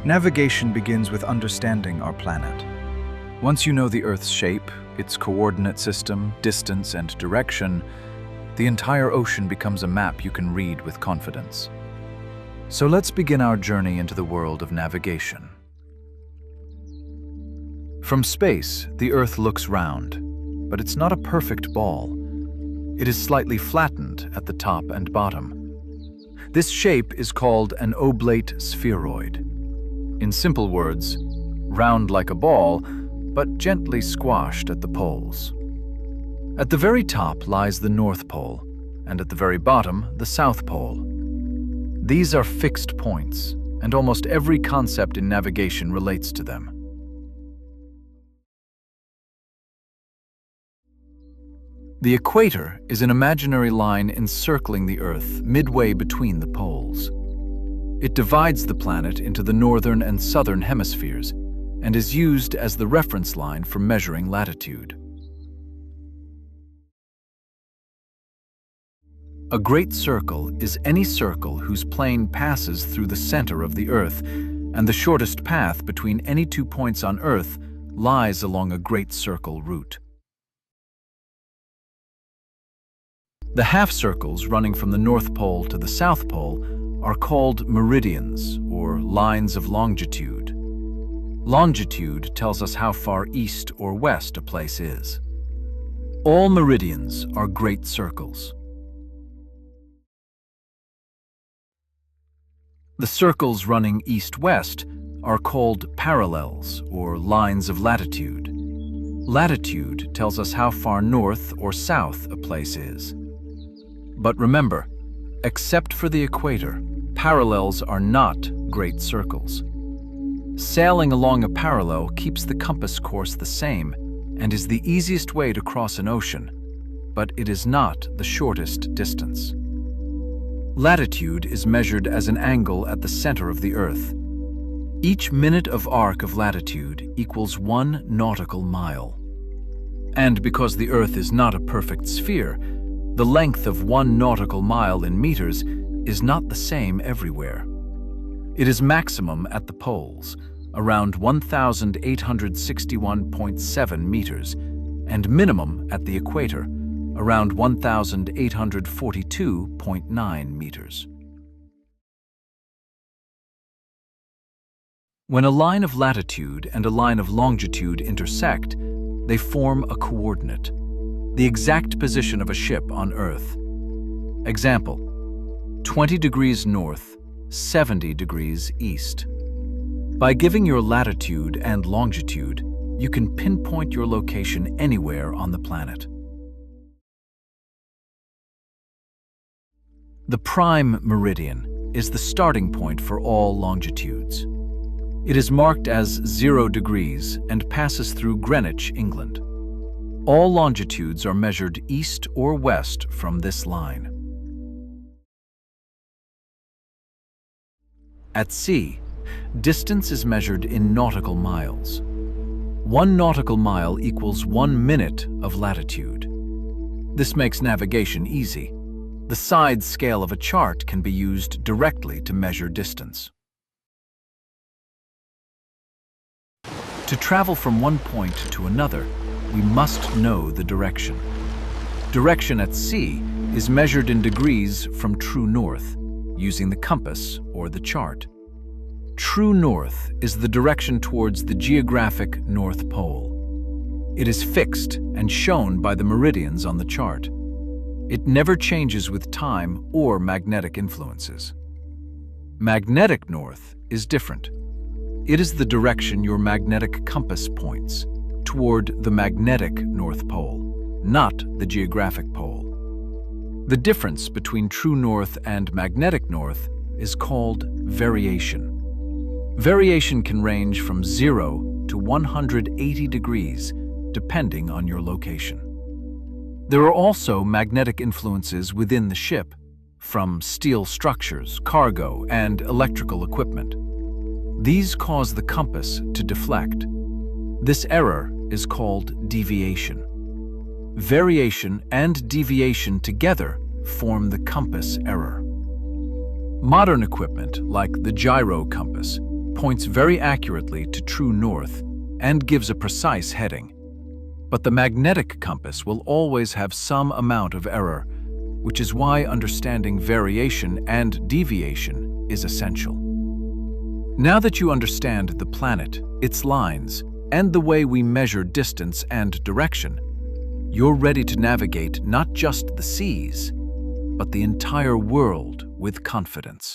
Navigation begins with understanding our planet. Once you know the Earth's shape, its coordinate system, distance, and direction, the entire ocean becomes a map you can read with confidence. So let's begin our journey into the world of navigation. From space, the Earth looks round, but it's not a perfect ball. It is slightly flattened at the top and bottom. This shape is called an oblate spheroid. In simple words, round like a ball, but gently squashed at the poles. At the very top lies the North Pole, and at the very bottom, the South Pole. These are fixed points, and almost every concept in navigation relates to them. The equator is an imaginary line encircling the Earth midway between the poles. It divides the planet into the northern and southern hemispheres and is used as the reference line for measuring latitude. A great circle is any circle whose plane passes through the center of the Earth, and the shortest path between any 2 points on Earth lies along a great circle route. The half-circles running from the North Pole to the South Pole are called meridians, or lines of longitude. Longitude tells us how far east or west a place is. All meridians are great circles. The circles running east-west are called parallels, or lines of latitude. Latitude tells us how far north or south a place is. But remember, except for the equator, parallels are not great circles. Sailing along a parallel keeps the compass course the same and is the easiest way to cross an ocean, but it is not the shortest distance. Latitude is measured as an angle at the center of the Earth. Each minute of arc of latitude equals 1 nautical mile. And because the Earth is not a perfect sphere, the length of 1 nautical mile in meters is not the same everywhere. It is maximum at the poles, around 1,861.7 meters, and minimum at the equator, around 1,842.9 meters. When a line of latitude and a line of longitude intersect, they form a coordinate, the exact position of a ship on Earth. Example: 20 degrees north, 70 degrees east. By giving your latitude and longitude, you can pinpoint your location anywhere on the planet. The prime meridian is the starting point for all longitudes. It is marked as 0 degrees and passes through Greenwich, England. All longitudes are measured east or west from this line. At sea, distance is measured in nautical miles. 1 nautical mile equals 1 minute of latitude. This makes navigation easy. The side scale of a chart can be used directly to measure distance. To travel from one point to another, we must know the direction. Direction at sea is measured in degrees from true north, using the compass or the chart. True north is the direction towards the geographic North Pole. It is fixed and shown by the meridians on the chart. It never changes with time or magnetic influences. Magnetic north is different. It is the direction your magnetic compass points, toward the magnetic North Pole, not the geographic pole. The difference between true north and magnetic north is called variation. Variation can range from 0 to 180 degrees, depending on your location. There are also magnetic influences within the ship, from steel structures, cargo, and electrical equipment. These cause the compass to deflect. This error is called deviation. Variation and deviation together form the compass error. Modern equipment, like the gyro compass, points very accurately to true north and gives a precise heading. But the magnetic compass will always have some amount of error, which is why understanding variation and deviation is essential. Now that you understand the planet, its lines, and the way we measure distance and direction, you're ready to navigate not just the seas, but the entire world with confidence.